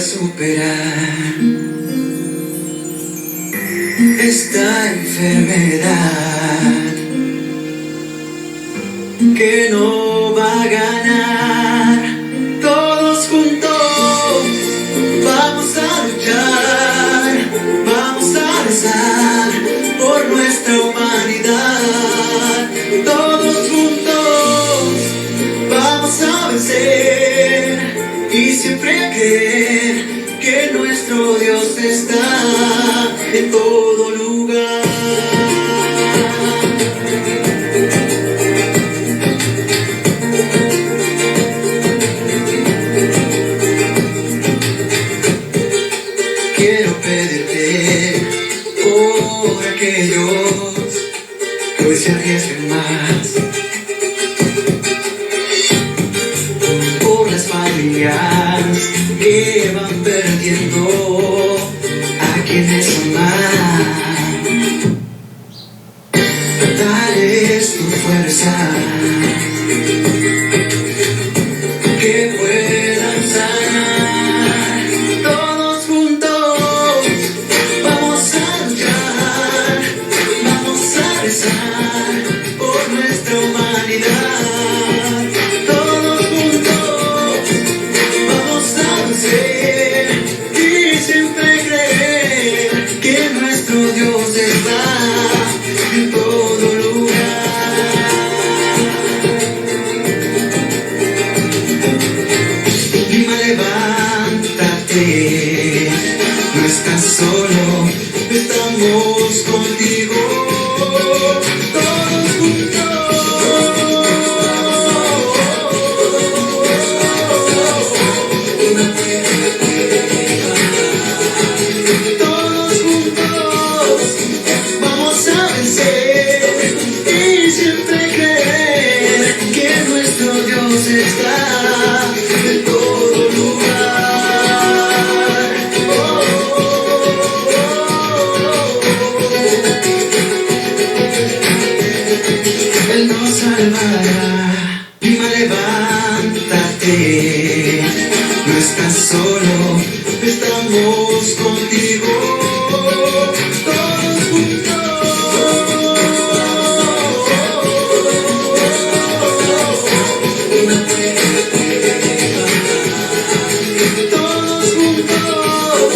superar esta enfermedad que no va a ganar. Todos juntos vamos a luchar, vamos a rezar por nuestra humanidad. Todos juntos vamos a vencer y siempre creer que nuestro Dios está en todo lugar. Quiero pedirte por aquellos que hoy se arriesgan más, por las familias que van perdiendo a quienes aman. Dales tu fuerza, que puedan sanar. Todos juntos vamos a luchar, vamos a rezar por nuestra humanidad. Todos juntos vamos a vencer y siempre creer que nuestro Dios está en todo lugar. Lima, levántate, no estás solo, estamos contigo. Todos juntos, todos juntos vamos a vencer y siempre creer que nuestro Dios está en todo lugar. Él nos salvará. Lima, levántate, no estás solo, estamos contigo. Todos juntos, todos juntos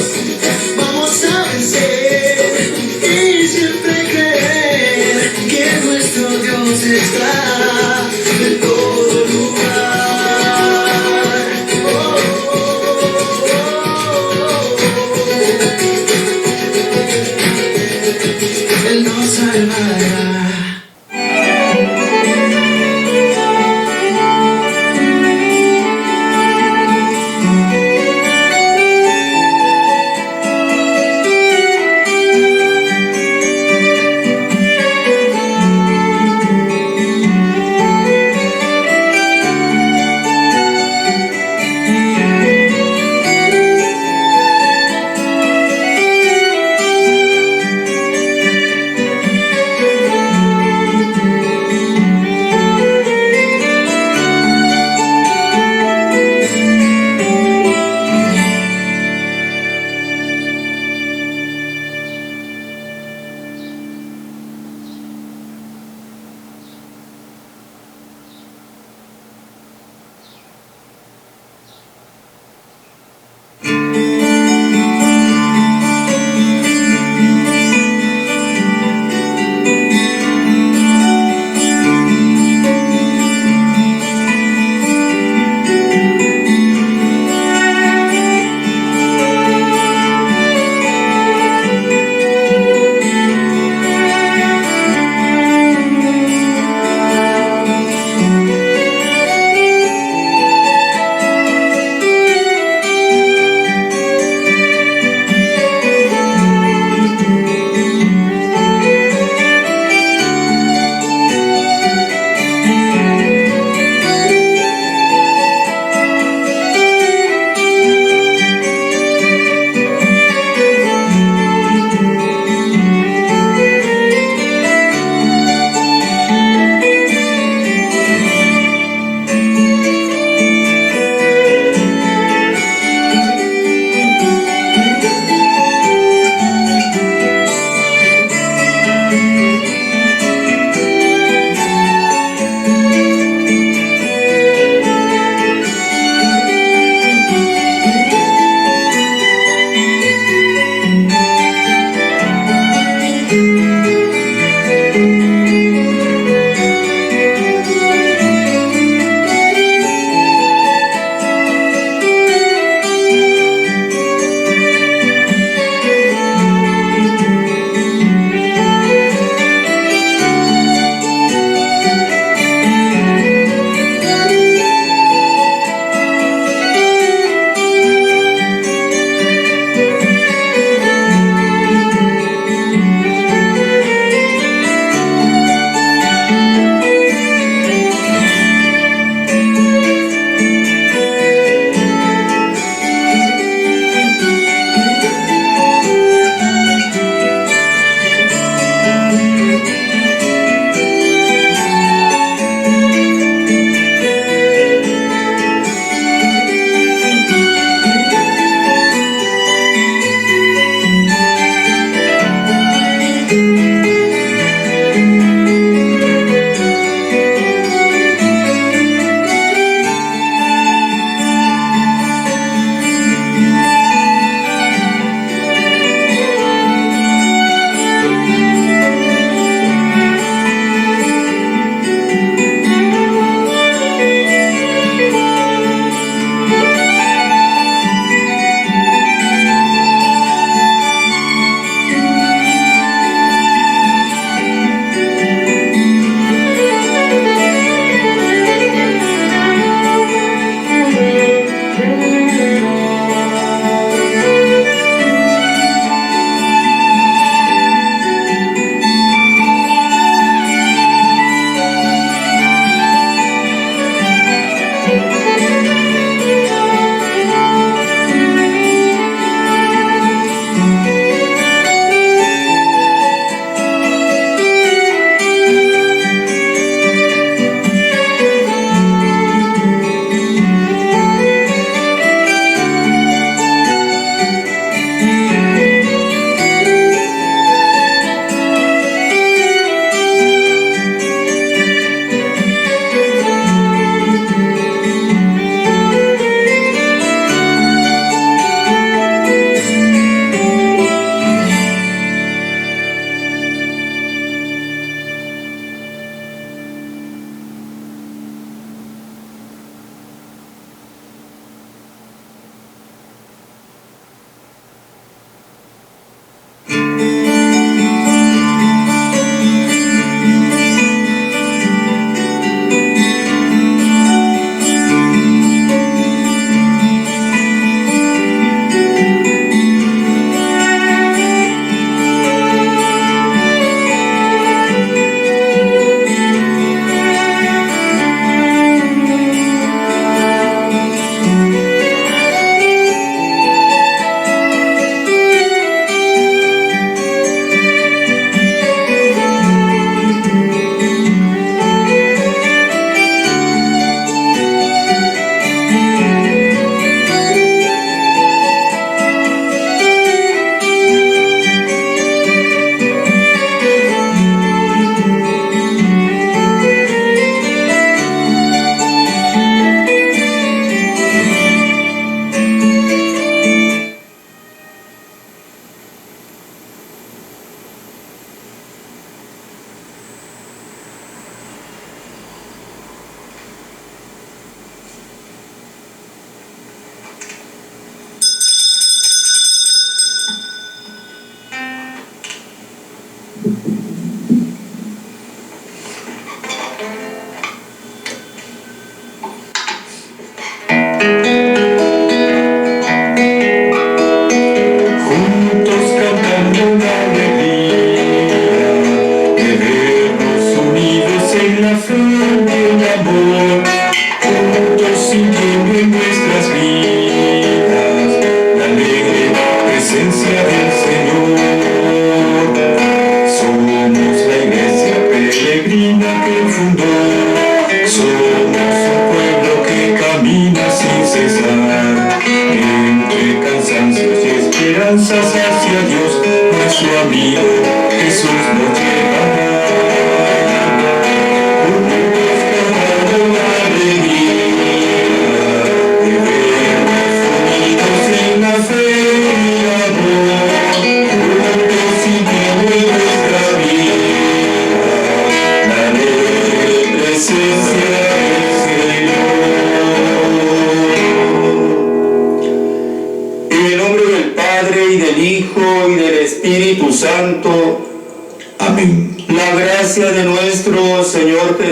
vamos a vencer y siempre creer que nuestro Dios está en todo lugar. Él nos salvará.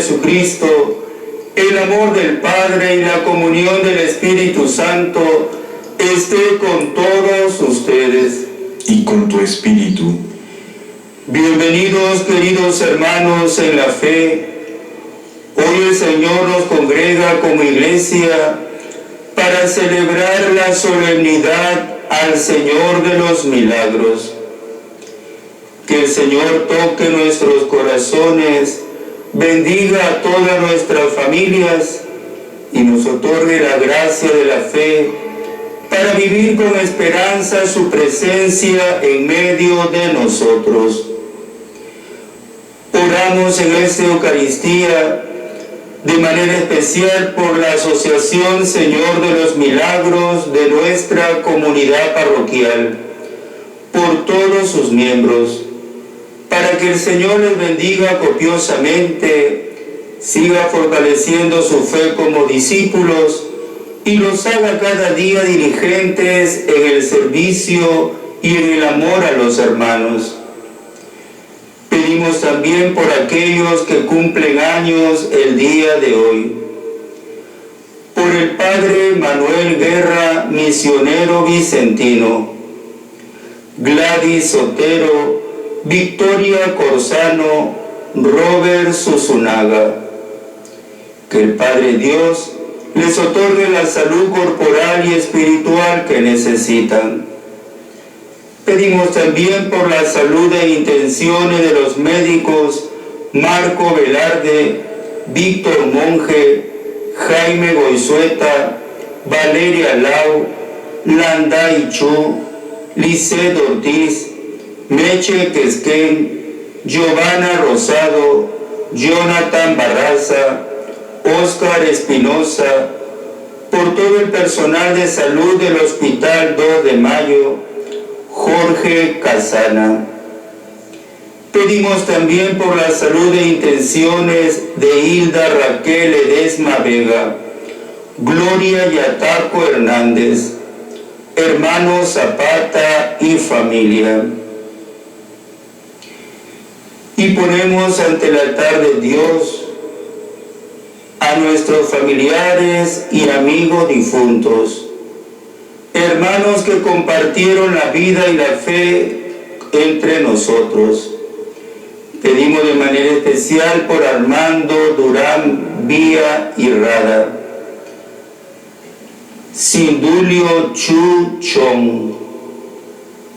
Jesucristo, el amor del Padre y la comunión del Espíritu Santo esté con todos ustedes. Y con tu espíritu. Bienvenidos, queridos hermanos en la fe. Hoy el Señor nos congrega como iglesia para celebrar la solemnidad al Señor de los milagros. Que el Señor toque nuestros corazones, bendiga a todas nuestras familias y nos otorgue la gracia de la fe para vivir con esperanza su presencia en medio de nosotros. Oramos en esta Eucaristía de manera especial por la Asociación Señor de los Milagros de nuestra comunidad parroquial, por todos sus miembros, para que el Señor les bendiga copiosamente, siga fortaleciendo su fe como discípulos y los haga cada día diligentes en el servicio y en el amor a los hermanos. Pedimos también por aquellos que cumplen años el día de hoy. Por el Padre Manuel Guerra, misionero vicentino. Gladys Otero, Victoria Corzano, Robert Susunaga. Que el Padre Dios les otorgue la salud corporal y espiritual que necesitan. Pedimos también por la salud e intenciones de los médicos Marco Velarde, Víctor Monge, Jaime Goizueta, Valeria Lau, Landay Chu, Lisset Ortiz, Meche Quesquén, Giovanna Rosado, Jonathan Barraza, Óscar Espinosa, por todo el personal de salud del Hospital 2 de Mayo, Jorge Casana. Pedimos también por la salud e intenciones de Hilda Raquel Ledesma Vega, Gloria Yataco Hernández, hermano Zapata y familia. Y ponemos ante el altar de Dios a nuestros familiares y amigos difuntos, hermanos que compartieron la vida y la fe entre nosotros. Pedimos de manera especial por Armando Durán Vía y Rada, Sindulio Chu Chong,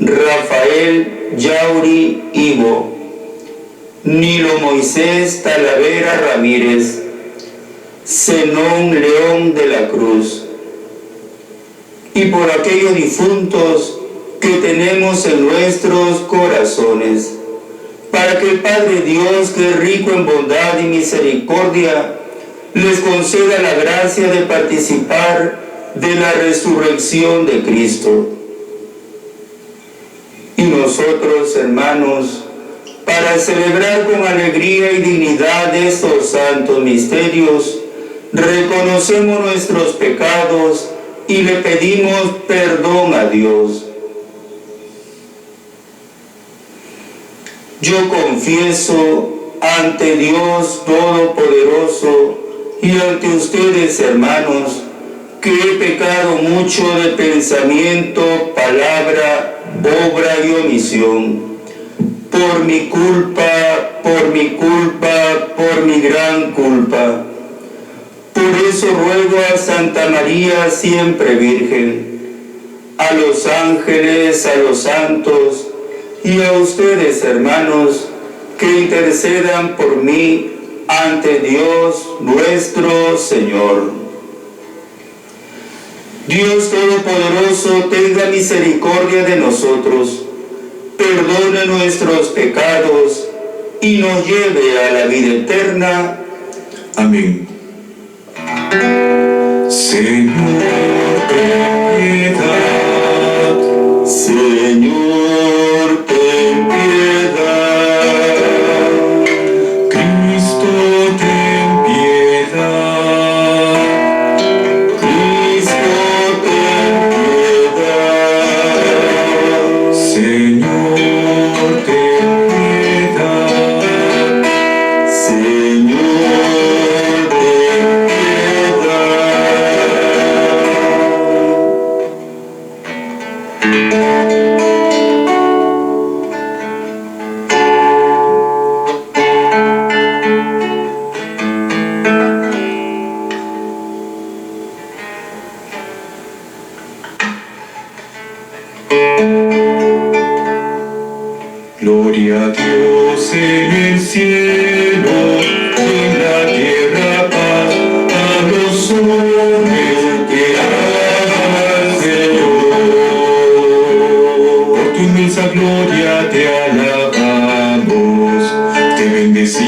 Rafael Yauri Ivo, Nilo Moisés Talavera Ramírez, Zenón León de la Cruz, y por aquellos difuntos que tenemos en nuestros corazones, para que el Padre Dios, que es rico en bondad y misericordia, les conceda la gracia de participar de la resurrección de Cristo. Y nosotros, hermanos, para celebrar con alegría y dignidad estos santos misterios, reconocemos nuestros pecados y le pedimos perdón a Dios. Yo confieso ante Dios Todopoderoso y ante ustedes, hermanos, que he pecado mucho de pensamiento, palabra, obra y omisión. Por mi culpa, por mi gran culpa. Por eso ruego a Santa María, siempre Virgen, a los ángeles, a los santos y a ustedes, hermanos, que intercedan por mí ante Dios nuestro Señor. Dios Todopoderoso, tenga misericordia de nosotros, perdone nuestros pecados y nos lleve a la vida eterna. Amén. Señor, ten piedad. Señor, ten piedad. Cristo, ten piedad. Cristo, ten piedad. Señor, ten piedad. Señor, ten piedad.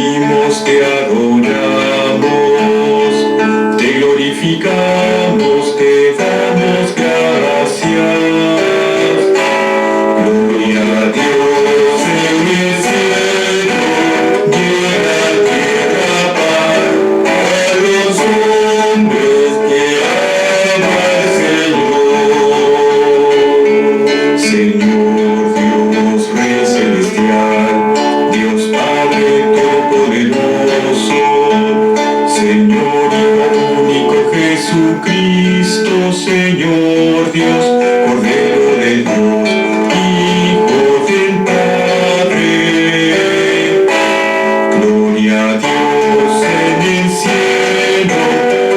bendecimos, te adoramos, te glorificamos, te damos gracias. Gloria a Dios en el cielo y en la tierra paz a los hombres que aman al Señor. Señor Dios, Rey celestial, Dios Padre todopoderoso, Señor Hijo único Jesucristo, Señor Dios, Cordero de Dios, Hijo del Padre. Gloria a Dios en el cielo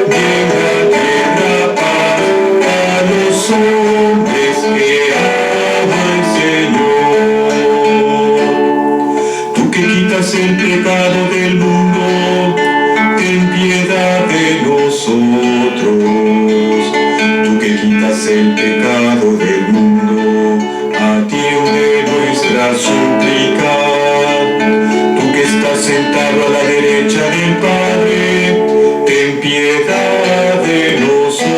y en la tierra paz a los hombres que aman al Señor. Tú que quitas el pecado del mundo, ten piedad de nosotros. Tú que quitas el pecado del mundo, atiende nuestra súplica. Tú que estás sentado a la derecha del Padre, ten piedad de nosotros.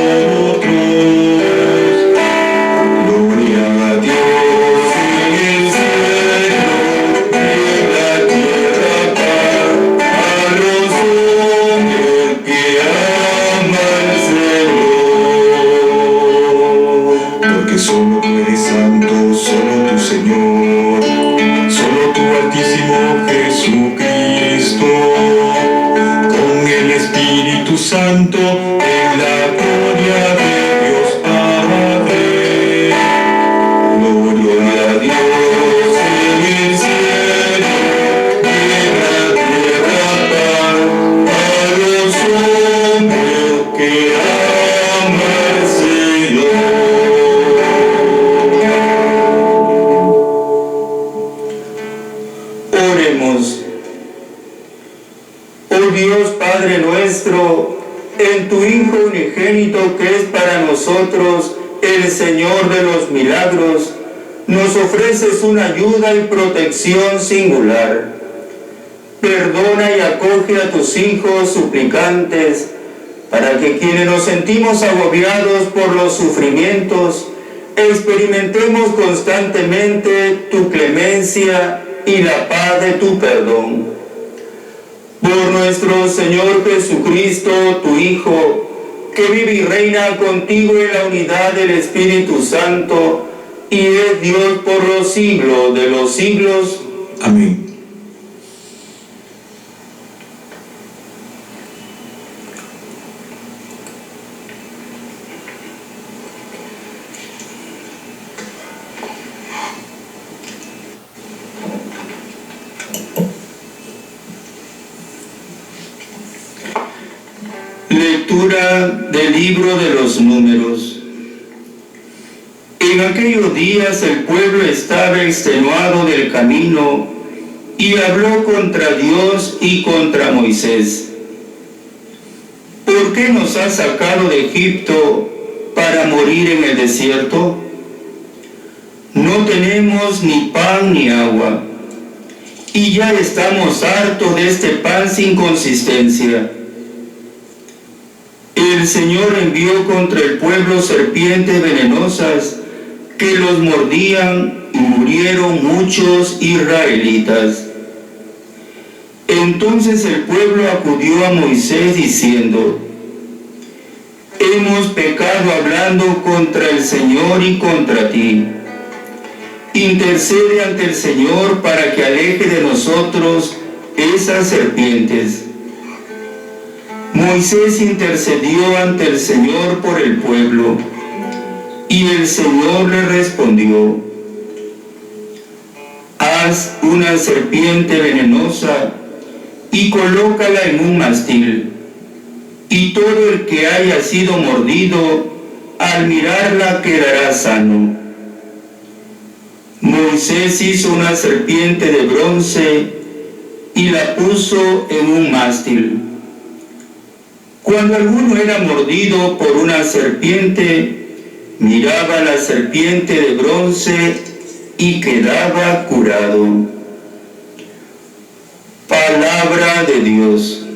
Gloria a Dios en el cielo y en la tierra paz a los hombres que aman al Señor. Porque solo tú eres santo, solo tú, Señor, solo tú, Altísimo Jesucristo, con el Espíritu Santo, en la gloria de Dios Padre. Gloria a Dios en el cielo y en la tierra paz a los hombres que aman al Señor. Oremos. Oh Dios Padre nuestro, en tu Hijo unigénito que es para nosotros el Señor de los milagros, nos ofreces una ayuda y protección singular. Perdona y acoge a tus hijos suplicantes, para que quienes nos sentimos agobiados por los sufrimientos, experimentemos constantemente tu clemencia y la paz de tu perdón. Por nuestro Señor Jesucristo, tu Hijo, que vive y reina contigo en la unidad del Espíritu Santo, y es Dios por los siglos de los siglos. Amén. Lectura del libro de los Números. En aquellos días el pueblo estaba extenuado del camino y habló contra Dios y contra Moisés. ¿Por qué nos has sacado de Egipto para morir en el desierto? No tenemos ni pan ni agua, y ya estamos hartos de este pan sin consistencia. El Señor envió contra el pueblo serpientes venenosas que los mordían y murieron muchos israelitas. Entonces el pueblo acudió a Moisés diciendo: hemos pecado hablando contra el Señor y contra ti. Intercede ante el Señor para que aleje de nosotros esas serpientes. Moisés intercedió ante el Señor por el pueblo, y el Señor le respondió: haz una serpiente venenosa y colócala en un mastil, y todo el que haya sido mordido, al mirarla quedará sano. Moisés hizo una serpiente de bronce y la puso en un mástil. Cuando alguno era mordido por una serpiente, miraba la serpiente de bronce y quedaba curado. Palabra de Dios.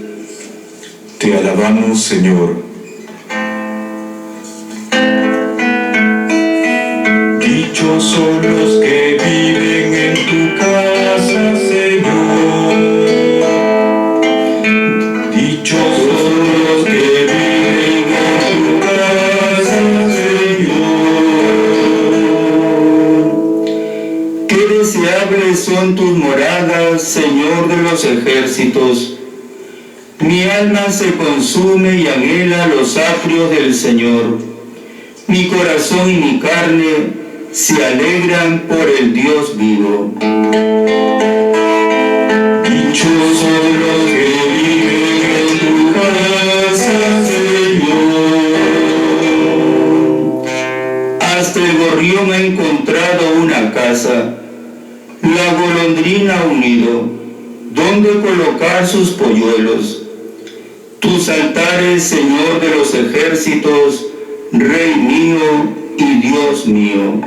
Te alabamos, Señor. Dichosos los que viven en tu casa, Señor. Dichosos los que viven en tu casa, Señor. Qué deseables son tus moradas, Señor de los ejércitos. Mi alma se consume y anhela los atrios del Señor. Mi corazón y mi carne se alegran por el Dios vivo. Dichosos los que viven en tu casa, Señor. Hasta el gorrión ha encontrado una casa, la golondrina un nido, donde colocar sus polluelos. Tus altares, Señor de los ejércitos, Rey mío y Dios mío.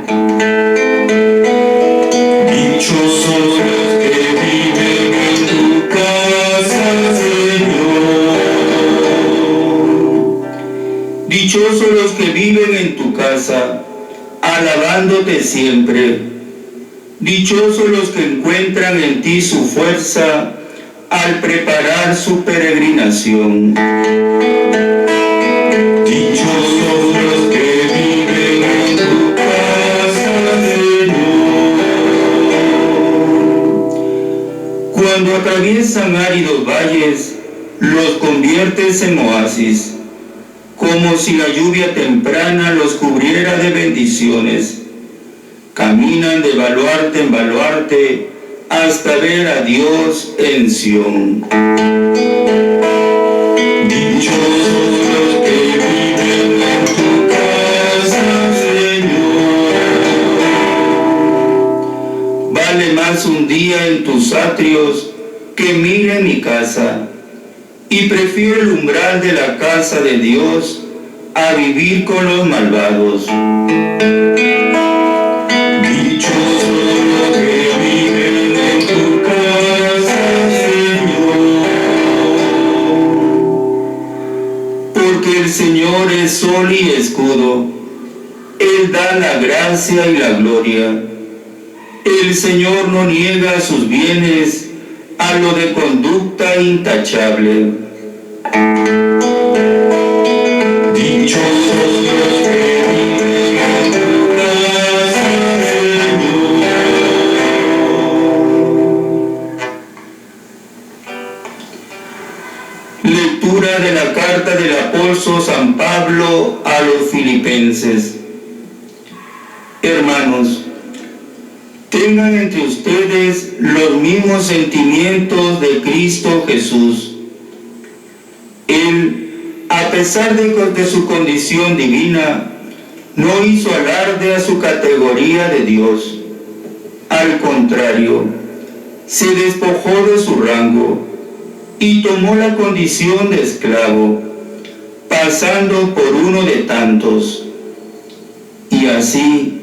Dichosos los que viven en tu casa, Señor. Dichosos los que viven en tu casa, alabándote siempre. Dichosos los que encuentran en ti su fuerza al preparar su peregrinación. Dichosos los que viven en tu casa, Señor. Cuando atraviesan áridos valles, los conviertes en oasis, como si la lluvia temprana los cubriera de bendiciones. Caminan de baluarte en baluarte hasta ver a Dios en Sión. Dichosos los que viven en tu casa, Señor. Vale más un día en tus atrios que mil en mi casa, y prefiero el umbral de la casa de Dios a vivir con los malvados. Dichosos los que viven en tu casa, Señor. Porque el Señor es sol y escudo, Él da la gracia y la gloria. El Señor no niega sus bienes a lo de conducta intachable. Dichosos los que viven en tu casa, Señor. Lectura de la carta del apóstol San Pablo a los filipenses. Hermanos, tengan entre ustedes los mismos sentimientos de Cristo Jesús. Él, a pesar de su condición divina, no hizo alarde a su categoría de Dios. Al contrario, se despojó de su rango y tomó la condición de esclavo, pasando por uno de tantos. Y así,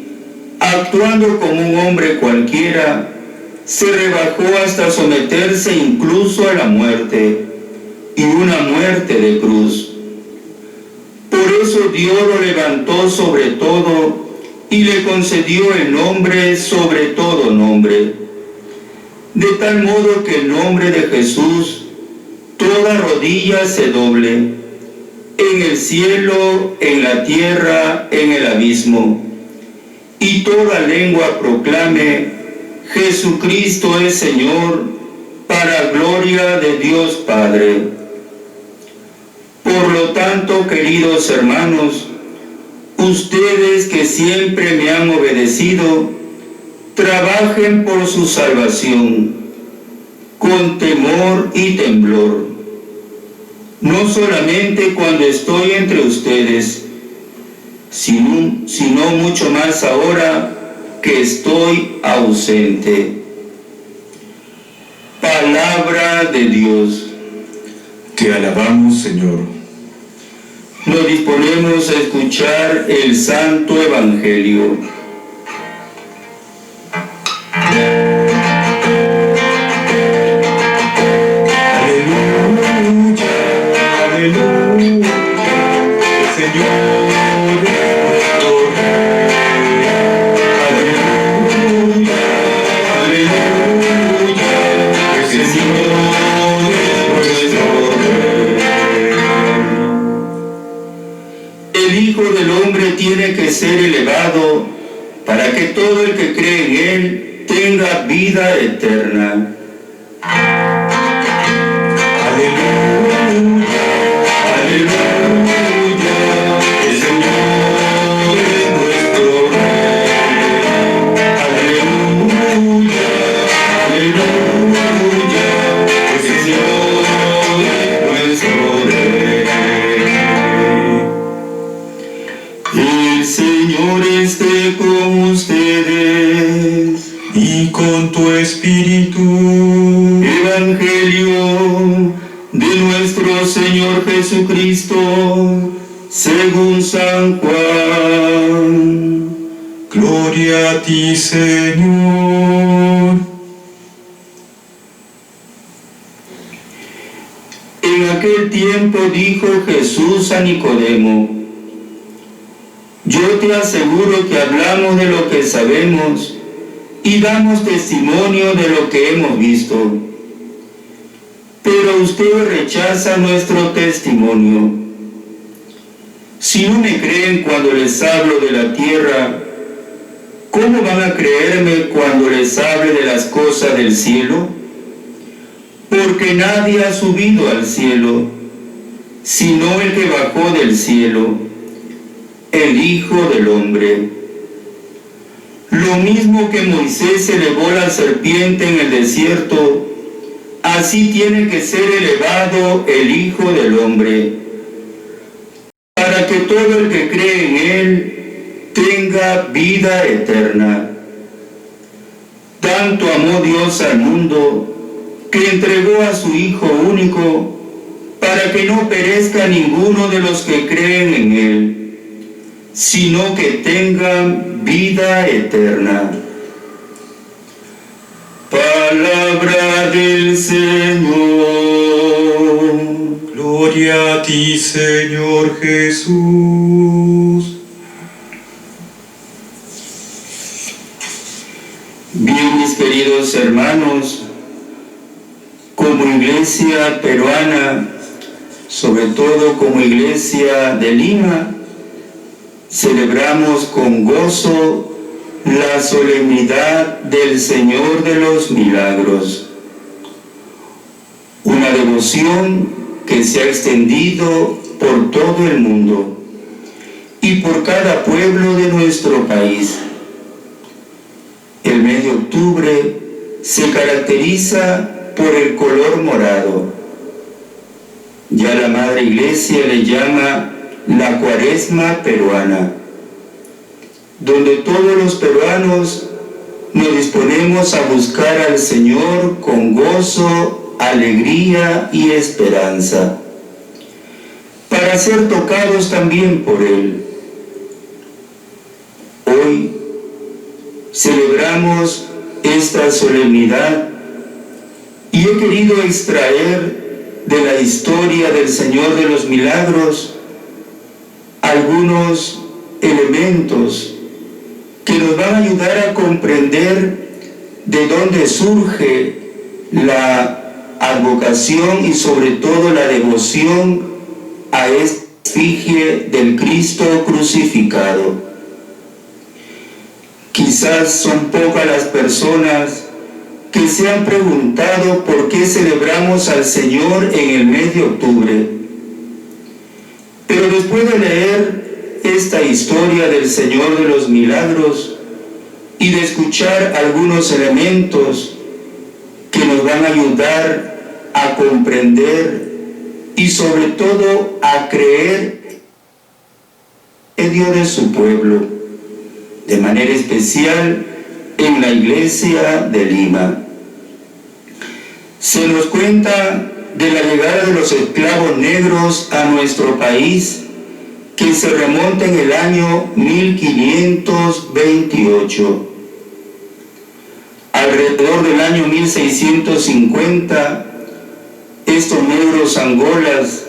actuando como un hombre cualquiera, se rebajó hasta someterse incluso a la muerte, y una muerte de cruz. Por eso Dios lo levantó sobre todo y le concedió el nombre sobre todo nombre, de tal modo que el nombre de Jesús toda rodilla se doble, en el cielo, en la tierra, en el abismo, y toda lengua proclame: Jesucristo es Señor, para gloria de Dios Padre. Por lo tanto, queridos hermanos, ustedes que siempre me han obedecido, trabajen por su salvación, con temor y temblor, no solamente cuando estoy entre ustedes, sino mucho más ahora que estoy ausente. Palabra de Dios. Te alabamos, Señor. Nos disponemos a escuchar el Santo Evangelio. todo el que cree en Él tenga vida eterna. Aleluya, aleluya, el Señor es nuestro Rey. Aleluya, aleluya, el Señor es nuestro Rey. El Señor esté con ustedes. Y con tu espíritu. Evangelio de nuestro Señor Jesucristo según San Juan. Gloria a ti, Señor. En aquel tiempo dijo Jesús a Nicodemo: yo te aseguro que hablamos de lo que sabemos y damos testimonio de lo que hemos visto. Pero ustedes rechazan nuestro testimonio. Si no me creen cuando les hablo de la tierra, ¿cómo van a creerme cuando les hable de las cosas del cielo? Porque nadie ha subido al cielo, sino el que bajó del cielo, el Hijo del Hombre. Lo mismo que Moisés elevó la serpiente en el desierto, así tiene que ser elevado el Hijo del Hombre, para que todo el que cree en Él tenga vida eterna. Tanto amó Dios al mundo, que entregó a su Hijo único, para que no perezca ninguno de los que creen en Él, sino que tengan vida eterna. Palabra del Señor. Gloria a ti, Señor Jesús. Bien, mis queridos hermanos, como iglesia peruana, sobre todo como iglesia de Lima, celebramos con gozo la solemnidad del Señor de los Milagros, una devoción que se ha extendido por todo el mundo y por cada pueblo de nuestro país. El mes de octubre se caracteriza por el color morado. Ya la Madre Iglesia le llama la Cuaresma peruana, donde todos los peruanos nos disponemos a buscar al Señor con gozo, alegría y esperanza, para ser tocados también por Él. Hoy celebramos esta solemnidad y he querido extraer de la historia del Señor de los Milagros algunos elementos que nos van a ayudar a comprender de dónde surge la advocación y sobre todo la devoción a esta efigie del Cristo crucificado. Quizás son pocas las personas que se han preguntado por qué celebramos al Señor en el mes de octubre. Pero después de leer esta historia del Señor de los Milagros y de escuchar algunos elementos que nos van a ayudar a comprender y sobre todo a creer en Dios de su pueblo, de manera especial en la Iglesia de Lima. Se nos cuenta de la llegada de los esclavos negros a nuestro país, que se remonta en el año 1528. Alrededor del año 1650, estos negros angolas,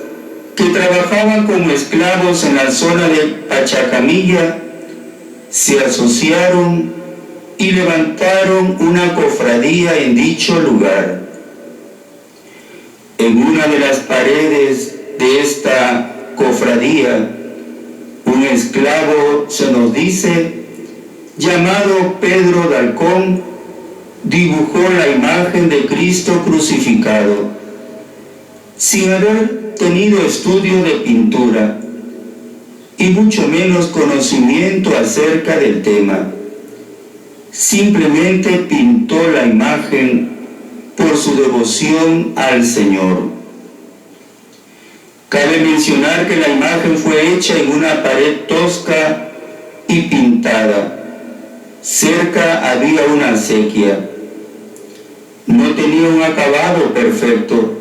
que trabajaban como esclavos en la zona de Pachacamilla, se asociaron y levantaron una cofradía en dicho lugar. En una de las paredes de esta cofradía, un esclavo, se nos dice, llamado Pedro de Halcón, dibujó la imagen de Cristo crucificado, sin haber tenido estudio de pintura y mucho menos conocimiento acerca del tema. Simplemente pintó la imagen por su devoción al Señor. Cabe mencionar que la imagen fue hecha en una pared tosca y pintada. Cerca había una acequia. No tenía un acabado perfecto,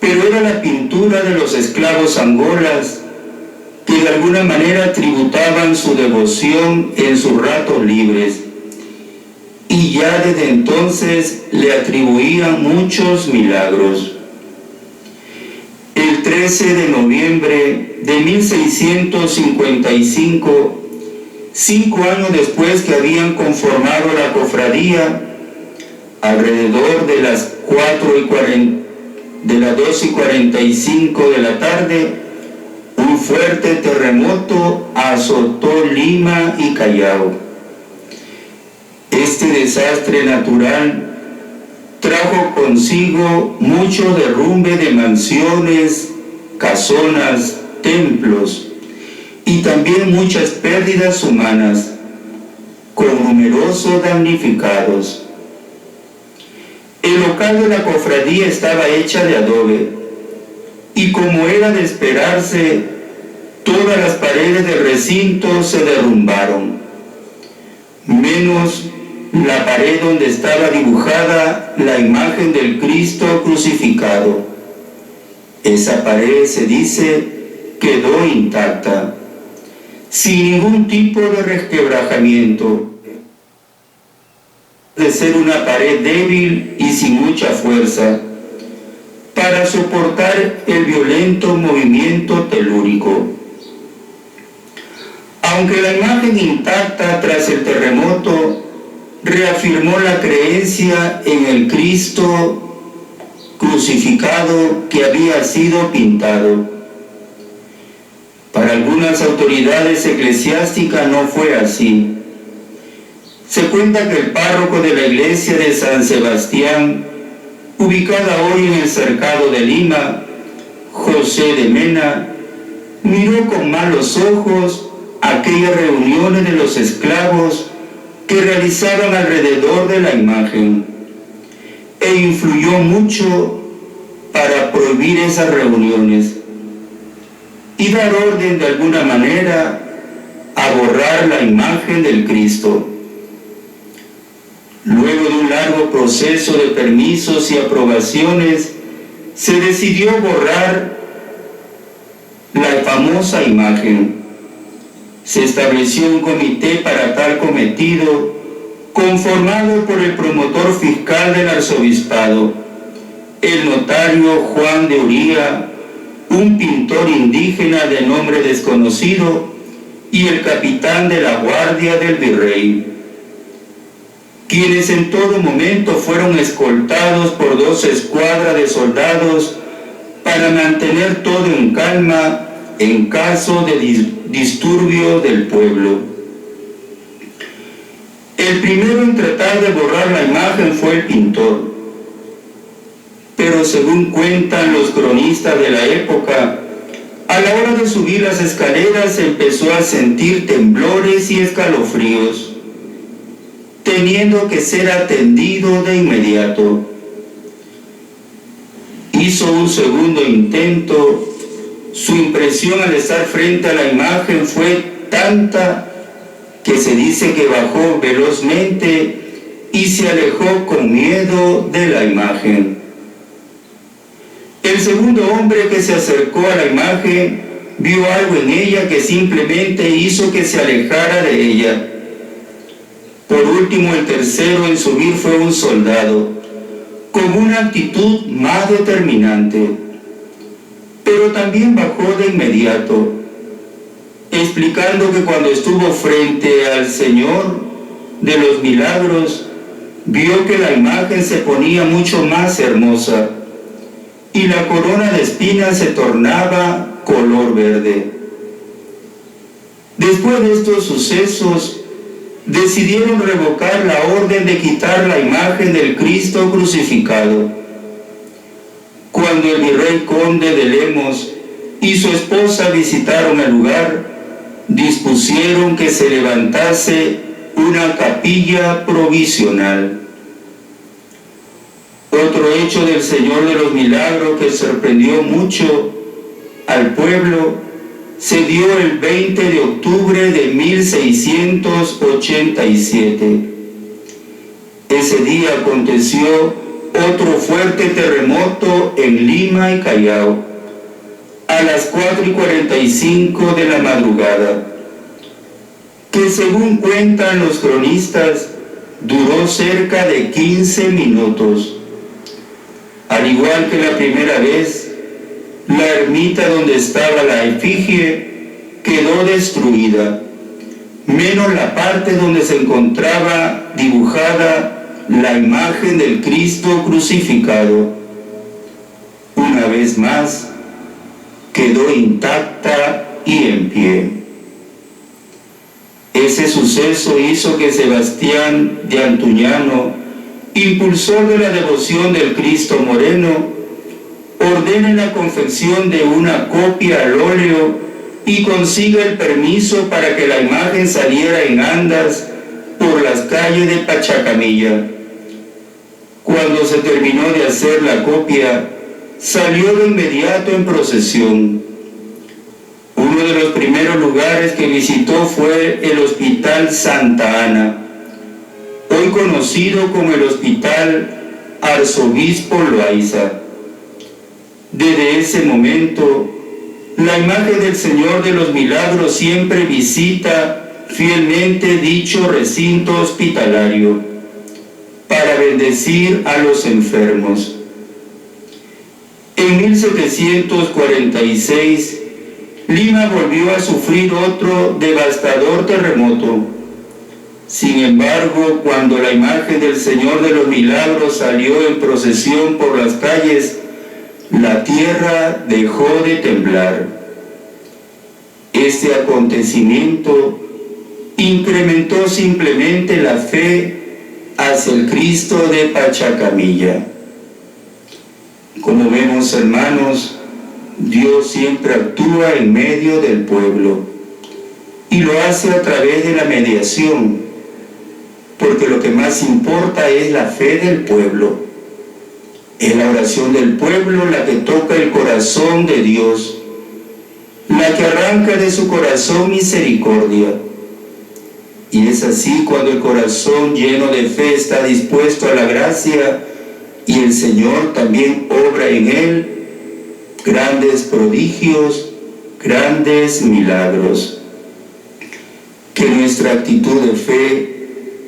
pero era la pintura de los esclavos angolas que de alguna manera tributaban su devoción en sus ratos libres, y ya desde entonces le atribuían muchos milagros. El 13 de noviembre de 1655, 5 años después que habían conformado la cofradía, alrededor de las 2:45 de la tarde, un fuerte terremoto azotó Lima y Callao. Este desastre natural trajo consigo mucho derrumbe de mansiones, casonas, templos y también muchas pérdidas humanas, con numerosos damnificados. El local de la cofradía estaba hecha de adobe, y como era de esperarse, todas las paredes del recinto se derrumbaron, menos la pared donde estaba dibujada la imagen del Cristo crucificado. Esa pared, se dice, quedó intacta, sin ningún tipo de resquebrajamiento, de ser una pared débil y sin mucha fuerza para soportar el violento movimiento telúrico. Aunque la imagen intacta tras el terremoto reafirmó la creencia en el Cristo crucificado que había sido pintado. Para algunas autoridades eclesiásticas no fue así. Se cuenta que el párroco de la iglesia de San Sebastián, ubicada hoy en el cercado de Lima, José de Mena, miró con malos ojos aquellas reuniones de los esclavos que realizaban alrededor de la imagen, e influyó mucho para prohibir esas reuniones y dar orden de alguna manera a borrar la imagen del Cristo. Luego de un largo proceso de permisos y aprobaciones, se decidió borrar la famosa imagen. Se estableció un comité para tal cometido, conformado por el promotor fiscal del arzobispado, el notario Juan de Uría, un pintor indígena de nombre desconocido y el capitán de la guardia del virrey, quienes en todo momento fueron escoltados por 2 escuadras de soldados para mantener todo en calma en caso de disturbio del pueblo. El primero en tratar de borrar la imagen fue el pintor, pero según cuentan los cronistas de la época, a la hora de subir las escaleras empezó a sentir temblores y escalofríos, teniendo que ser atendido de inmediato. Hizo un segundo intento. Su impresión al estar frente a la imagen fue tanta que se dice que bajó velozmente y se alejó con miedo de la imagen. El segundo hombre que se acercó a la imagen vio algo en ella que simplemente hizo que se alejara de ella. Por último, el tercero en subir fue un soldado, con una actitud más determinante, pero también bajó de inmediato, explicando que cuando estuvo frente al Señor de los milagros, vio que la imagen se ponía mucho más hermosa y la corona de espinas se tornaba color verde. Después de estos sucesos, decidieron revocar la orden de quitar la imagen del Cristo crucificado. Cuando el virrey conde de Lemos y su esposa visitaron el lugar, dispusieron que se levantase una capilla provisional. Otro hecho del Señor de los Milagros que sorprendió mucho al pueblo se dio el 20 de octubre de 1687. Ese día aconteció otro fuerte terremoto en Lima y Callao, a las 4:45 de la madrugada, que según cuentan los cronistas, duró cerca de 15 minutos. Al igual que la primera vez, la ermita donde estaba la efigie quedó destruida, menos la parte donde se encontraba dibujada la imagen del Cristo crucificado. Una vez más, quedó intacta y en pie. Ese suceso hizo que Sebastián de Antuñano, impulsor de la devoción del Cristo Moreno, ordene la confección de una copia al óleo y consiga el permiso para que la imagen saliera en andas por las calles de Pachacamilla. Cuando se terminó de hacer la copia, salió de inmediato en procesión. Uno de los primeros lugares que visitó fue el Hospital Santa Ana, hoy conocido como el Hospital Arzobispo Loaiza. Desde ese momento, la imagen del Señor de los Milagros siempre visita fielmente dicho recinto hospitalario para bendecir a los enfermos. En 1746, Lima volvió a sufrir otro devastador terremoto. Sin embargo, cuando la imagen del Señor de los Milagros salió en procesión por las calles, la tierra dejó de temblar. Este acontecimiento incrementó simplemente la fe hacia el Cristo de Pachacamilla. Como vemos, hermanos, Dios siempre actúa en medio del pueblo y lo hace a través de la mediación, porque lo que más importa es la fe del pueblo. Es la oración del pueblo la que toca el corazón de Dios, la que arranca de su corazón misericordia. Y es así cuando el corazón lleno de fe está dispuesto a la gracia y el Señor también obra en él grandes prodigios, grandes milagros. Que nuestra actitud de fe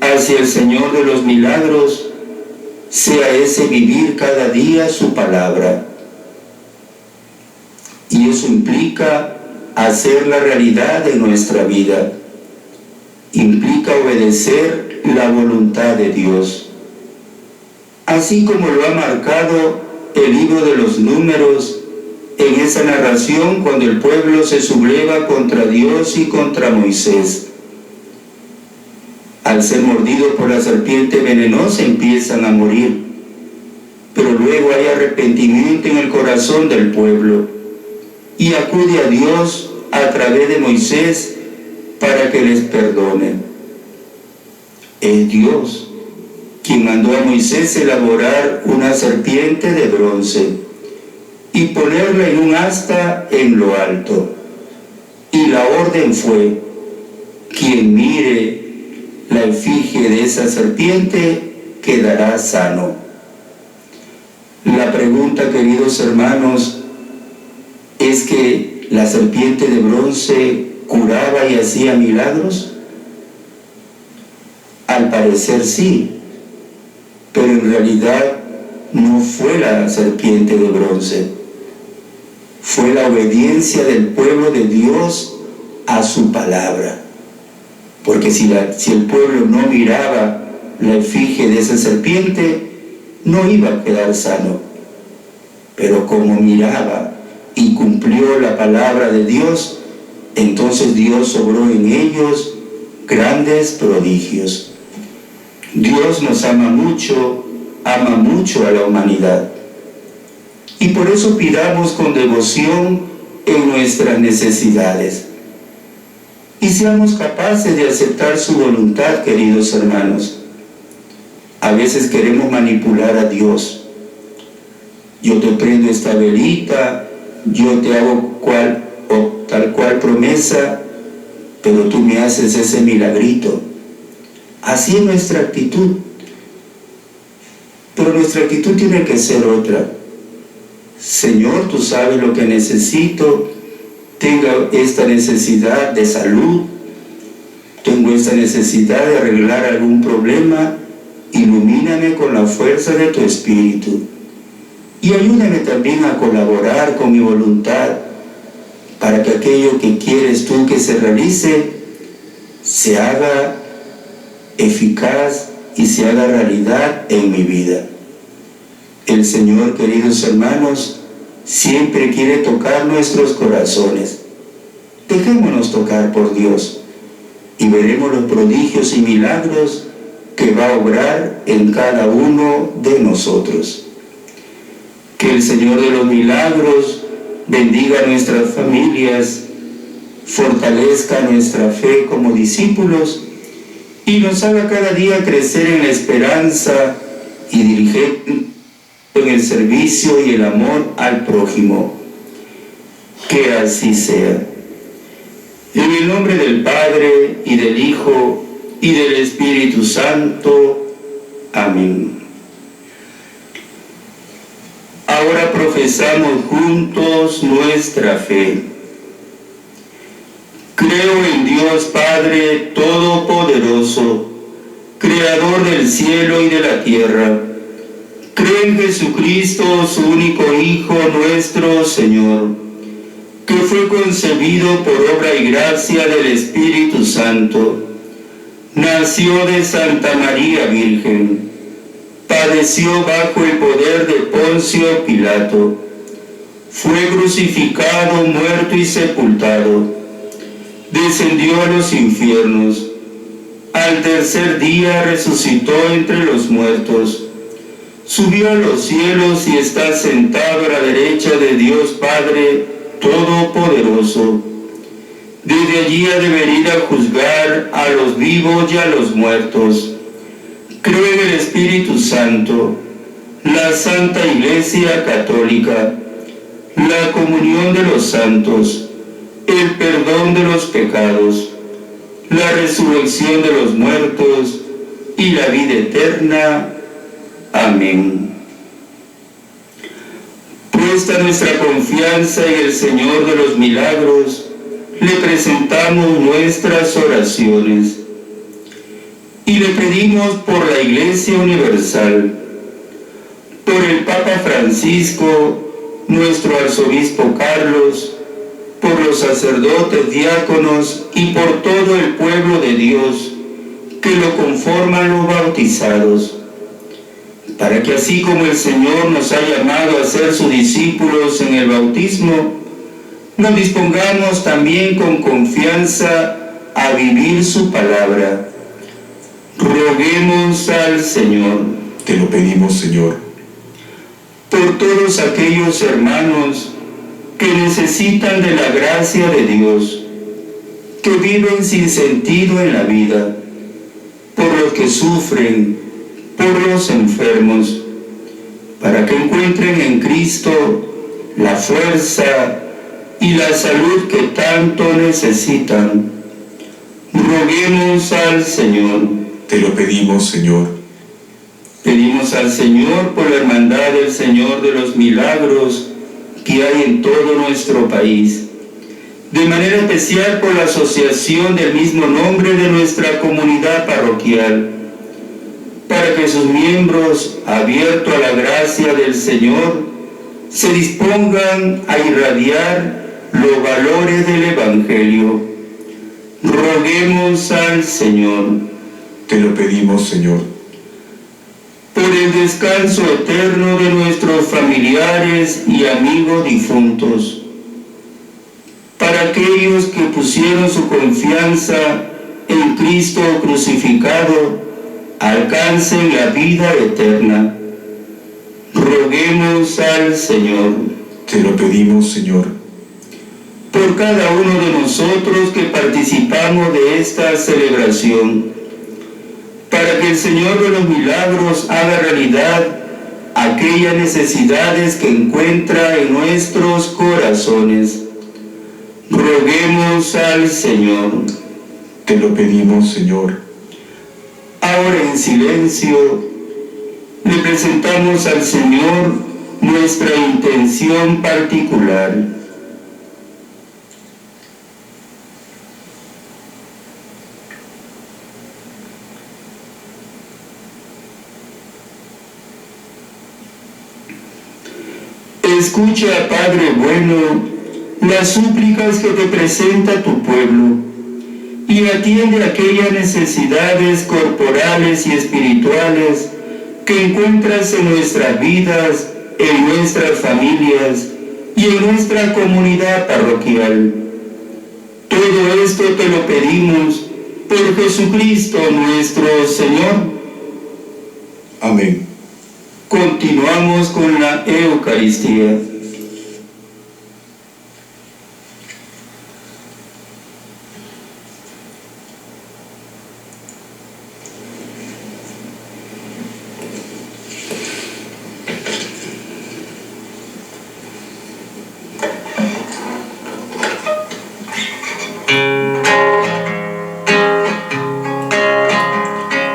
hacia el Señor de los Milagros sea ese vivir cada día su palabra. Y eso implica hacer la realidad de nuestra vida. Implica obedecer la voluntad de Dios. Así como lo ha marcado el libro de los Números en esa narración cuando el pueblo se subleva contra Dios y contra Moisés. Al ser mordidos por la serpiente venenosa empiezan a morir, pero luego hay arrepentimiento en el corazón del pueblo y acude a Dios a través de Moisés para que les perdone. Es Dios quien mandó a Moisés elaborar una serpiente de bronce y ponerla en un asta en lo alto. Y la orden fue: quien mire la efigie de esa serpiente quedará sano. La pregunta, queridos hermanos, es que la serpiente de bronce curaba y hacía milagros. Al parecer sí, pero en realidad no fue la serpiente de bronce, fue la obediencia del pueblo de Dios a su palabra. Porque si el pueblo no miraba la efigie de esa serpiente, no iba a quedar sano. Pero como miraba y cumplió la palabra de Dios, entonces Dios obró en ellos grandes prodigios. Dios nos ama mucho a la humanidad. Y por eso pidamos con devoción en nuestras necesidades. Y seamos capaces de aceptar su voluntad, queridos hermanos. A veces queremos manipular a Dios. Yo te prendo esta velita, yo te hago tal cual promesa, pero tú me haces ese milagrito. Así es nuestra actitud. Pero nuestra actitud tiene que ser otra. Señor, tú sabes lo que necesito. Tengo esta necesidad de salud. Tengo esta necesidad de arreglar algún problema. Ilumíname con la fuerza de tu Espíritu. Y ayúdame también a colaborar con mi voluntad para que aquello que quieres tú que se realice se haga eficaz y se haga realidad en mi vida. El Señor, queridos hermanos, siempre quiere tocar nuestros corazones. Dejémonos tocar por Dios y veremos los prodigios y milagros que va a obrar en cada uno de nosotros. Que el Señor de los milagros bendiga nuestras familias, fortalezca nuestra fe como discípulos y nos haga cada día crecer en la esperanza y dirigir en el servicio y el amor al prójimo. Que así sea. En el nombre del Padre, y del Hijo, y del Espíritu Santo. Amén. Ahora profesamos juntos nuestra fe. Creo en Dios Padre Todopoderoso, Creador del cielo y de la tierra. Creo en Jesucristo, su único Hijo, nuestro Señor, que fue concebido por obra y gracia del Espíritu Santo. Nació de Santa María Virgen. Padeció bajo el poder de Poncio Pilato. Fue crucificado, muerto y sepultado. Descendió a los infiernos. Al tercer día resucitó entre los muertos. Subió a los cielos y está sentado a la derecha de Dios Padre Todopoderoso. Desde allí ha de venir a juzgar a los vivos y a los muertos. Creo en el Espíritu Santo, la Santa Iglesia Católica, la comunión de los santos, el perdón de los pecados, la resurrección de los muertos y la vida eterna. Amén. Puesta nuestra confianza en el Señor de los milagros, le presentamos nuestras oraciones y le pedimos por la Iglesia Universal, por el Papa Francisco, nuestro Arzobispo Carlos, por los sacerdotes, diáconos y por todo el pueblo de Dios que lo conforman los bautizados, para que así como el Señor nos ha llamado a ser sus discípulos en el bautismo, nos dispongamos también con confianza a vivir su palabra. Roguemos al Señor. Te lo pedimos, Señor. Por todos aquellos hermanos que necesitan de la gracia de Dios, que viven sin sentido en la vida, por los que sufren, por los enfermos, para que encuentren en Cristo la fuerza y la salud que tanto necesitan. Roguemos al Señor. Te lo pedimos, Señor. Pedimos al Señor por la hermandad del Señor de los milagros que hay en todo nuestro país, de manera especial por la asociación del mismo nombre de nuestra comunidad parroquial, para que sus miembros, abiertos a la gracia del Señor, se dispongan a irradiar los valores del Evangelio. Roguemos al Señor. Te lo pedimos, Señor. Por el descanso eterno de nuestros familiares y amigos difuntos, para aquellos que pusieron su confianza en Cristo crucificado alcancen la vida eterna. Roguemos al Señor. Te lo pedimos, Señor. Por cada uno de nosotros que participamos de esta celebración, para que el Señor de los milagros haga realidad aquellas necesidades que encuentra en nuestros corazones. Roguemos al Señor. Te lo pedimos, Señor. Ahora en silencio le presentamos al Señor nuestra intención particular. Escucha, Padre bueno, las súplicas que te presenta tu pueblo y atiende aquellas necesidades corporales y espirituales que encuentras en nuestras vidas, en nuestras familias y en nuestra comunidad parroquial. Todo esto te lo pedimos por Jesucristo nuestro Señor. Amén. Continuamos con la Eucaristía.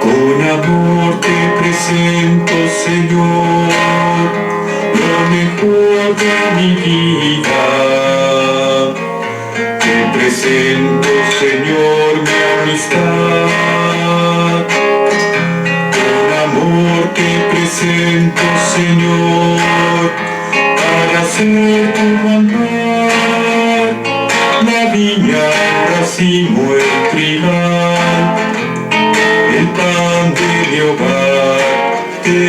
Con amor te presento, Señor, lo mejor de mi vida. Te presento, Señor, mi amistad. Con amor te presento, Señor, para hacer tu voluntad. La viña, el racimo, el trigal, el pan de mi hogar, te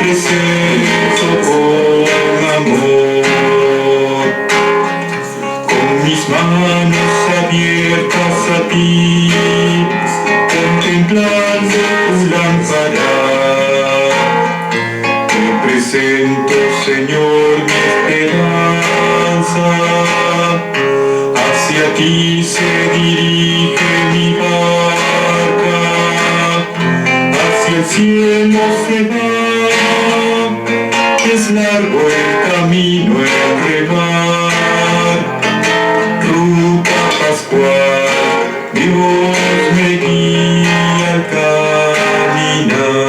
presento con amor. Con mis manos abiertas a ti, contemplando tu lámpara, te presento, Señor, mi esperanza. Hacia ti se dirige mi barca, hacia el cielo se va, es largo el camino el remar, ruta pascual, Dios me guía al caminar.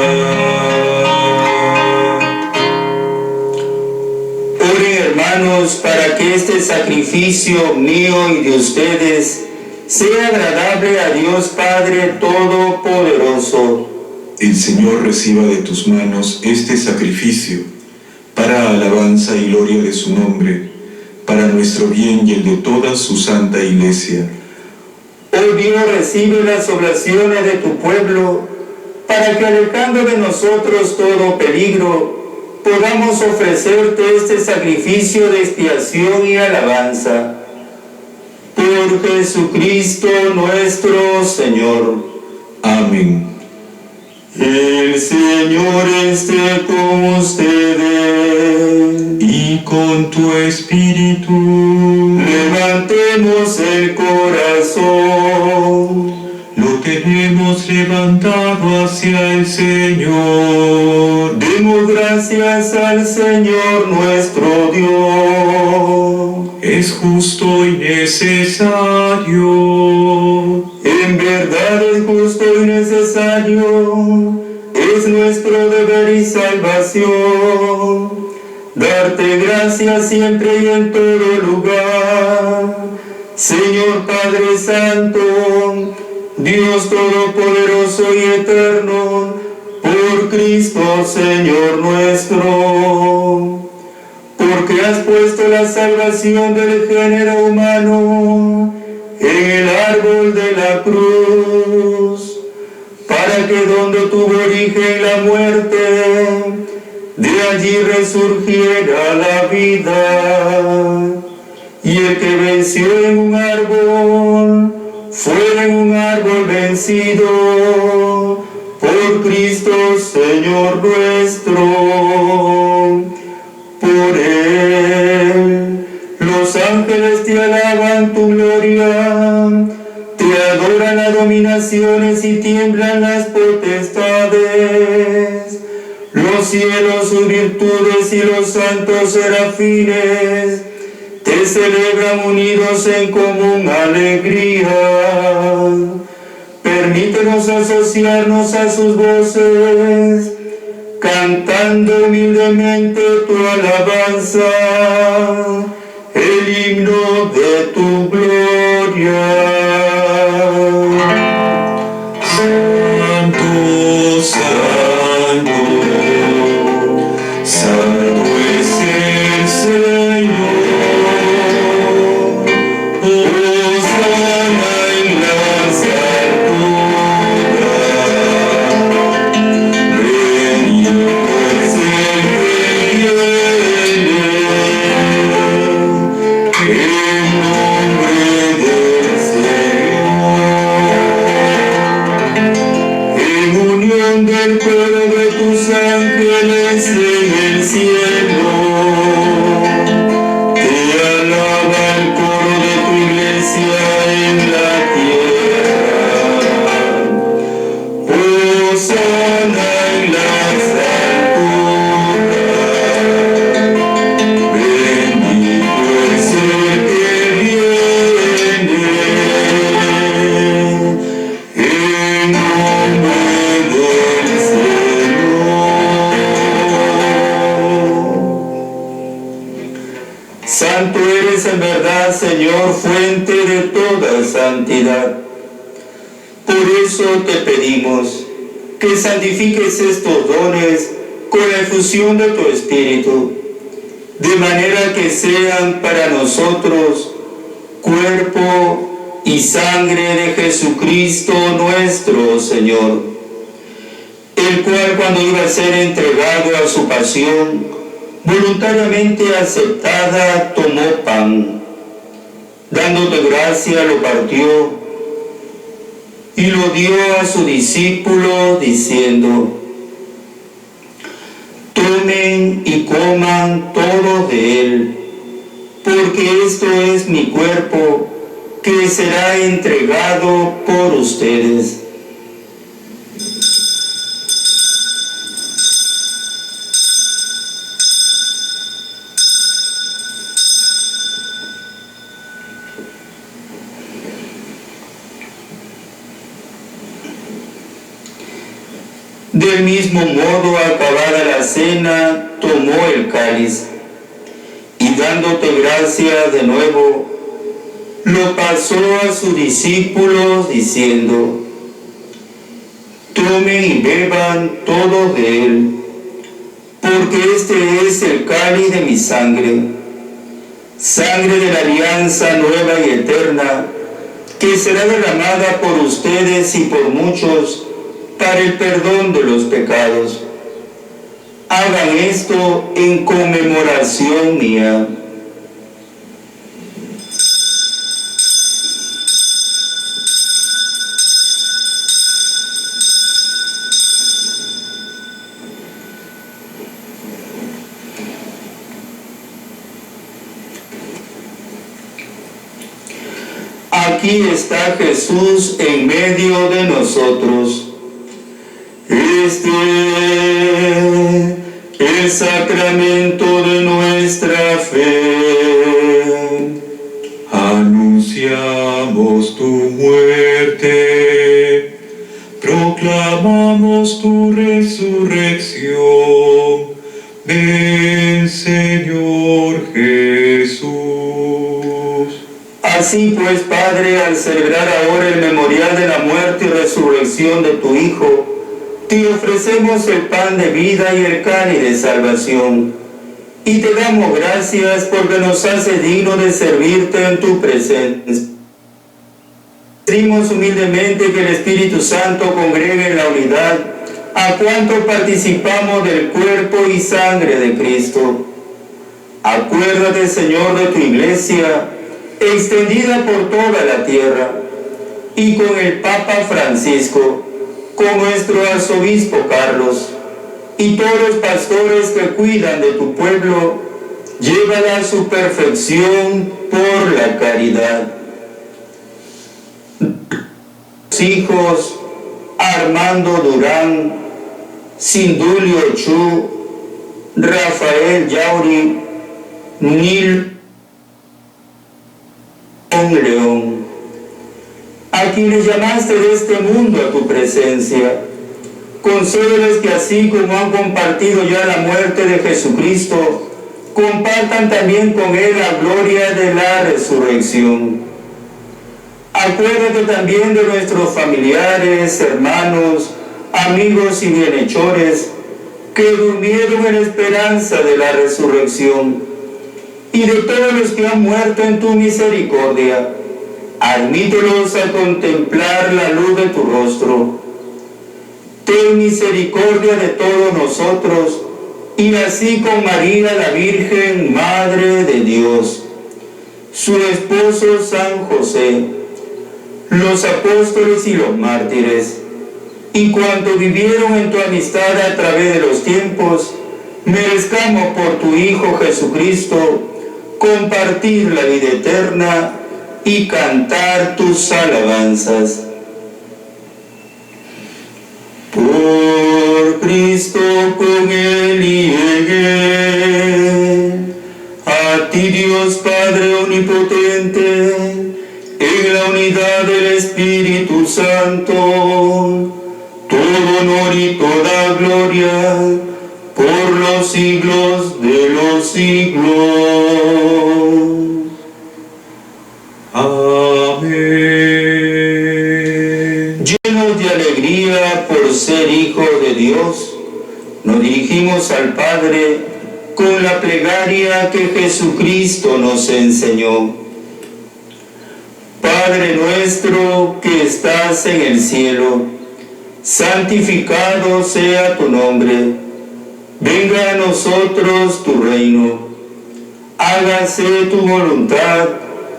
Oren, hermanos, para que este sacrificio mío y de ustedes sea agradable a Dios Padre Todopoderoso. El Señor reciba de tus manos este sacrificio, para alabanza y gloria de su nombre, para nuestro bien y el de toda su santa Iglesia. Oh Dios, recibe las oblaciones de tu pueblo, para que alejando de nosotros todo peligro, podamos ofrecerte este sacrificio de expiación y alabanza. Por Jesucristo nuestro Señor. Amén. El Señor esté con ustedes. Y con tu espíritu, Levantemos el corazón. lo tenemos levantado hacia el Señor. Demos gracias al Señor nuestro Dios. Es justo y necesario. En verdad es justo y necesario, es nuestro deber y salvación, darte gracias siempre y en todo lugar. Señor Padre Santo, Dios Todopoderoso y Eterno, por Cristo Señor nuestro, porque has puesto la salvación del género humano en el árbol de la cruz, para que donde tuvo origen la muerte, de allí resurgiera la vida, y el que venció en un árbol, fuera en un árbol vencido. vencido por Cristo Señor nuestro. Por Él los ángeles te alaban tu gloria, te adoran las dominaciones y tiemblan las potestades. Los cielos, sus virtudes y los santos serafines te celebran unidos en común alegría. Permítenos asociarnos a sus voces, cantando humildemente tu alabanza, el himno de tu gloria. Santo, santo, santo es el Señor. Hosana en las alturas. Bendito es el que viene en nombre del Señor. En unión del coro de tus ángeles en el cielo, te alaba el coro de tu iglesia en la tierra. Hosana en las alturas. Bendito es el que viene en nombre del Señor. Santo eres en verdad, Señor, fuente de toda santidad. Por eso te pedimos que santifiques estos dones con la efusión de tu Espíritu, de manera que sean para nosotros cuerpo y sangre de Jesucristo nuestro Señor, el cual cuando iba a ser entregado a su pasión, voluntariamente aceptada, tomó pan, dándote gracia, lo partió y lo dio a su discípulo, diciendo: tomen y coman todos de él, porque esto es mi cuerpo, que será entregado por ustedes. Del mismo modo, acabada la cena, tomó el cáliz y dándote gracias de nuevo, lo pasó a sus discípulos diciendo: tomen y beban todos de él, porque este es el cáliz de mi sangre, sangre de la alianza nueva y eterna, que será derramada por ustedes y por muchos para el perdón de los pecados. Hagan esto en conmemoración mía. Aquí está Jesús en medio de nosotros. Este es el sacramento de nuestra fe. Anunciamos tu muerte, proclamamos tu resurrección. Ven, Señor Jesús. Así pues, Padre, al celebrar ahora el memorial de la muerte y resurrección de tu Hijo, te ofrecemos el pan de vida y el cáliz de salvación, y te damos gracias porque nos haces dignos de servirte en tu presencia. Pedimos humildemente que el Espíritu Santo congregue en la unidad a cuanto participamos del cuerpo y sangre de Cristo. Acuérdate, Señor, de tu iglesia, extendida por toda la tierra, y con el Papa Francisco, con nuestro arzobispo Carlos, y todos los pastores que cuidan de tu pueblo, llévala a su perfección por la caridad. Los hijos Armando Durán, Sindulio Chu, Rafael Yauri, Nil León, a quienes llamaste de este mundo a tu presencia, concédeles que así como han compartido ya la muerte de Jesucristo, compartan también con Él la gloria de la resurrección. Acuérdate también de nuestros familiares, hermanos, amigos y bienhechores, que durmieron en esperanza de la resurrección, y de todos los que han muerto en tu misericordia. Admítelos a contemplar la luz de tu rostro. Ten misericordia de todos nosotros, y así con María la Virgen, Madre de Dios, su esposo San José, los apóstoles y los mártires, y cuanto vivieron en tu amistad a través de los tiempos, merezcamos por tu Hijo Jesucristo compartir la vida eterna y cantar tus alabanzas. Por Cristo, con Él y en Él, a ti Dios Padre Omnipotente, en la unidad del Espíritu Santo, todo honor y toda gloria, por los siglos de los siglos. Amén. Llenos de alegría por ser hijos de Dios, nos dirigimos al Padre con la plegaria que Jesucristo nos enseñó. Padre nuestro que estás en el cielo, santificado sea tu nombre. Venga a nosotros tu reino. Hágase tu voluntad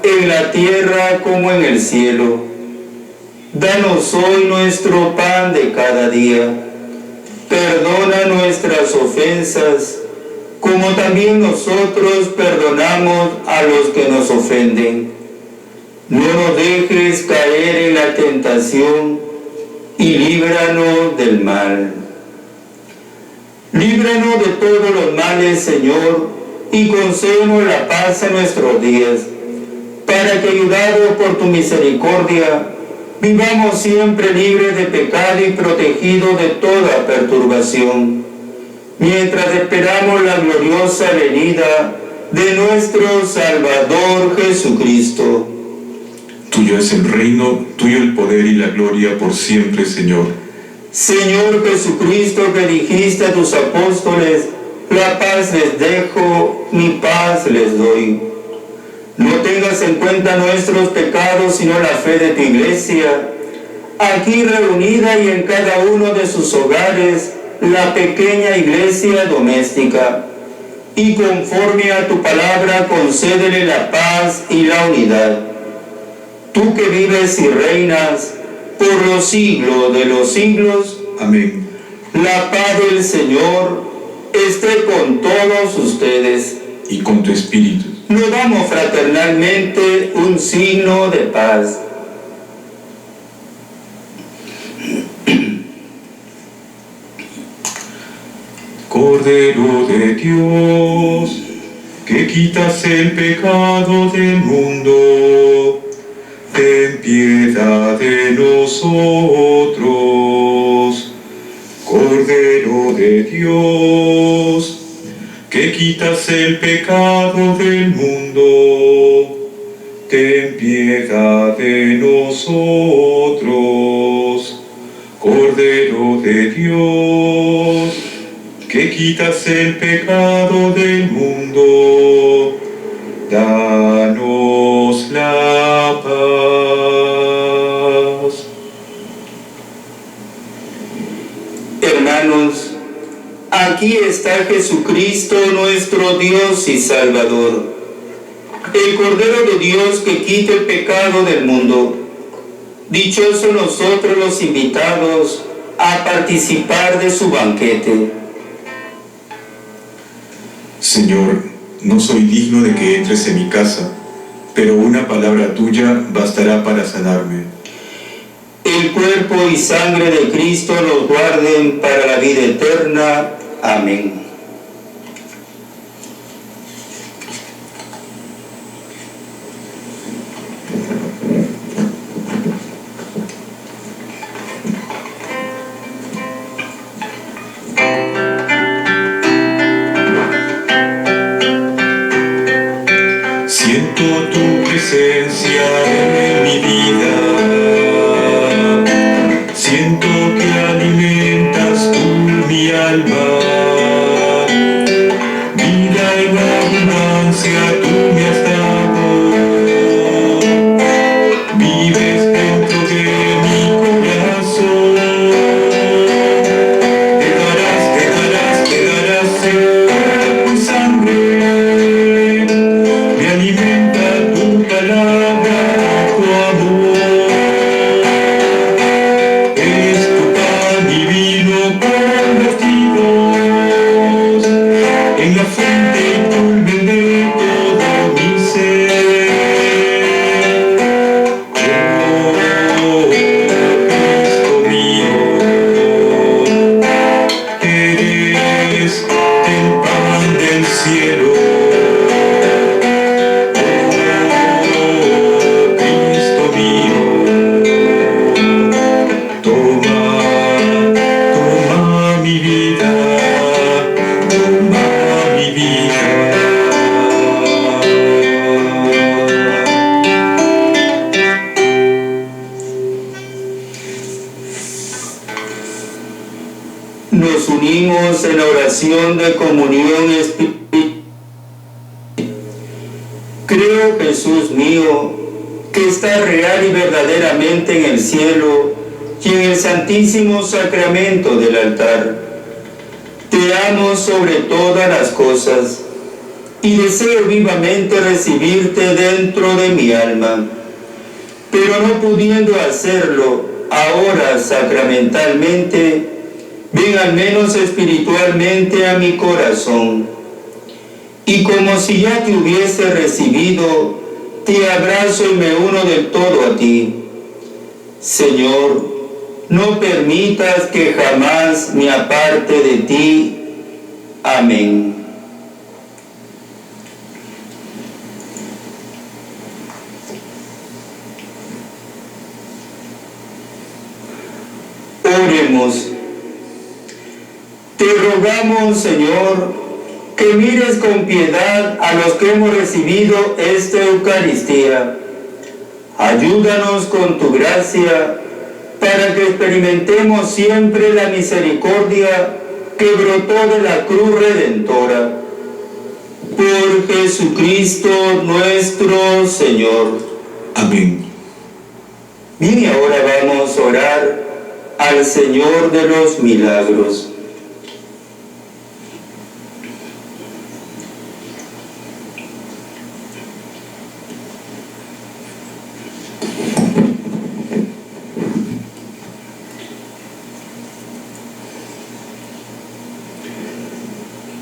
en la tierra como en el cielo. Danos hoy nuestro pan de cada día. Perdona nuestras ofensas, como también nosotros perdonamos a los que nos ofenden. No nos dejes caer en la tentación y líbranos del mal. Líbranos de todos los males, Señor, y concédenos la paz en nuestros días, para que, ayudados por tu misericordia, vivamos siempre libres de pecado y protegidos de toda perturbación, mientras esperamos la gloriosa venida de nuestro Salvador Jesucristo. Tuyo es el reino, tuyo el poder y la gloria por siempre, Señor. Señor Jesucristo, que dijiste a tus apóstoles, la paz les dejo, mi paz les doy. No tengas en cuenta nuestros pecados, sino la fe de tu iglesia, aquí reunida y en cada uno de sus hogares, la pequeña iglesia doméstica. Y conforme a tu palabra, concédele la paz y la unidad. Tú que vives y reinas por los siglos de los siglos. Amén. La paz del Señor esté con todos ustedes. Y con tu espíritu. Nos damos fraternalmente un signo de paz. Cordero de Dios, que quitas el pecado del mundo, ten piedad de nosotros. Cordero de Dios, que quitas el pecado del mundo, ten piedad de nosotros. Cordero de Dios, que quitas el pecado del mundo, danos la paz. Hermanos, aquí está Jesucristo, nuestro Dios y Salvador, el Cordero de Dios que quita el pecado del mundo. Dichosos nosotros los invitados a participar de su banquete. Señor, no soy digno de que entres en mi casa, pero una palabra tuya bastará para sanarme. El cuerpo y sangre de Cristo los guarden para la vida eterna. Amén. Siento tu presencia en mi vida, siento que alimentas tú mi alma, vida en abundancia tú me has dado, vives dentro de mi corazón, te darás en cuerpo y sangre. Me alimenta tu palabra, tu amor. Es tu pan divino convertidos en la fuente y culmen de todo mi ser. Oh, Cristo mío, eres el pan del cielo. Nos unimos en la oración de comunión espiritual. Creo, Jesús mío, que estás real y verdaderamente en el cielo y en el santísimo sacramento del altar. Te amo sobre todas las cosas y deseo vivamente recibirte dentro de mi alma, pero no pudiendo hacerlo ahora sacramentalmente, ven al menos espiritualmente a mi corazón, y como si ya te hubiese recibido, te abrazo y me uno del todo a ti. Señor, no permitas que jamás me aparte de ti. Amén. Oremos. Te rogamos, Señor, que mires con piedad a los que hemos recibido esta Eucaristía. Ayúdanos con tu gracia para que experimentemos siempre la misericordia que brotó de la cruz redentora. Por Jesucristo nuestro Señor. Amén. Bien, y ahora vamos a orar al Señor de los milagros.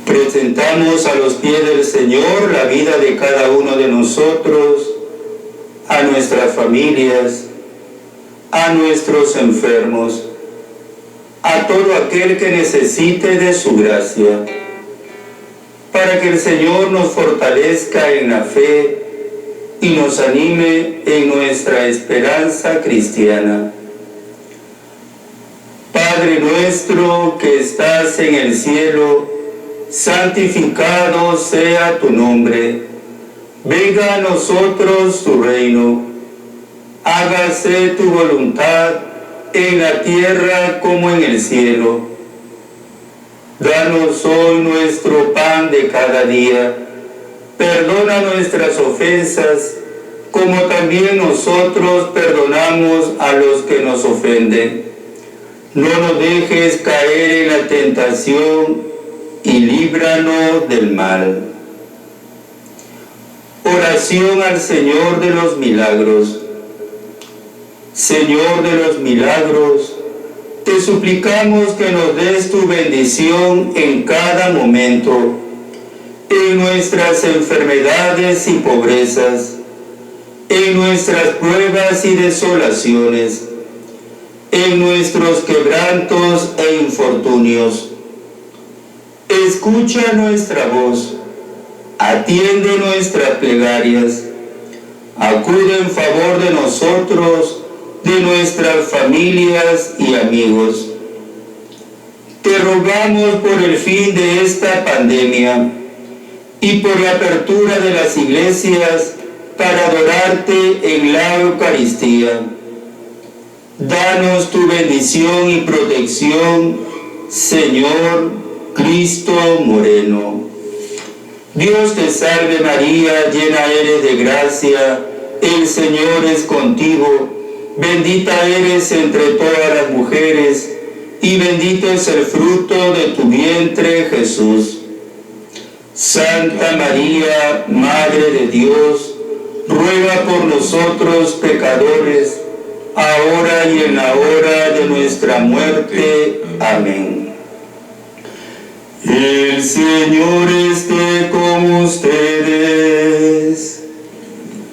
Presentamos a los pies del Señor la vida de cada uno de nosotros, a nuestras familias, a nuestros enfermos, a todo aquel que necesite de su gracia, para que el Señor nos fortalezca en la fe y nos anime en nuestra esperanza cristiana. Padre nuestro que estás en el cielo, santificado sea tu nombre. Venga a nosotros tu reino. Hágase tu voluntad en la tierra como en el cielo. Danos hoy nuestro pan de cada día. Perdona nuestras ofensas, como también nosotros perdonamos a los que nos ofenden. No nos dejes caer en la tentación y líbranos del mal. Oración al Señor de los milagros. Señor de los milagros, te suplicamos que nos des tu bendición en cada momento, en nuestras enfermedades y pobrezas, en nuestras pruebas y desolaciones, en nuestros quebrantos e infortunios. Escucha nuestra voz, atiende nuestras plegarias, acude en favor de nosotros, de nuestras familias y amigos. Te rogamos por el fin de esta pandemia y por la apertura de las iglesias para adorarte en la Eucaristía. Danos tu bendición y protección, Señor Cristo Moreno. Dios te salve María, llena eres de gracia, el Señor es contigo. Bendita eres entre todas las mujeres, y bendito es el fruto de tu vientre, Jesús. Santa María, Madre de Dios, ruega por nosotros pecadores, ahora y en la hora de nuestra muerte. Amén. El Señor esté con ustedes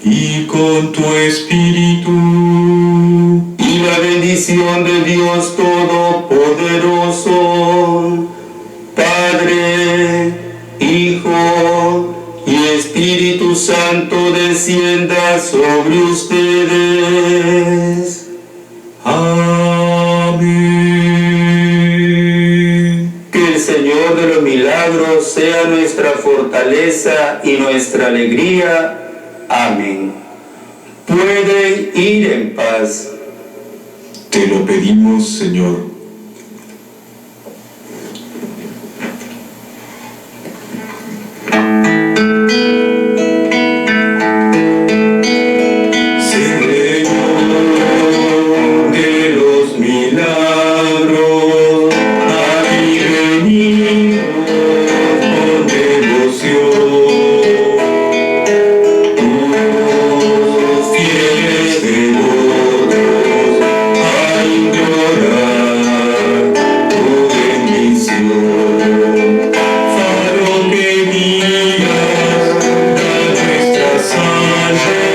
y con tu espíritu. Y la bendición de Dios Todopoderoso, Padre, Hijo y Espíritu Santo, descienda sobre ustedes. Amén. Que el Señor de los milagros sea nuestra fortaleza y nuestra alegría. Amén. Pueden ir en paz. Te lo pedimos, Señor. Faro que guías, da nuestra sangre.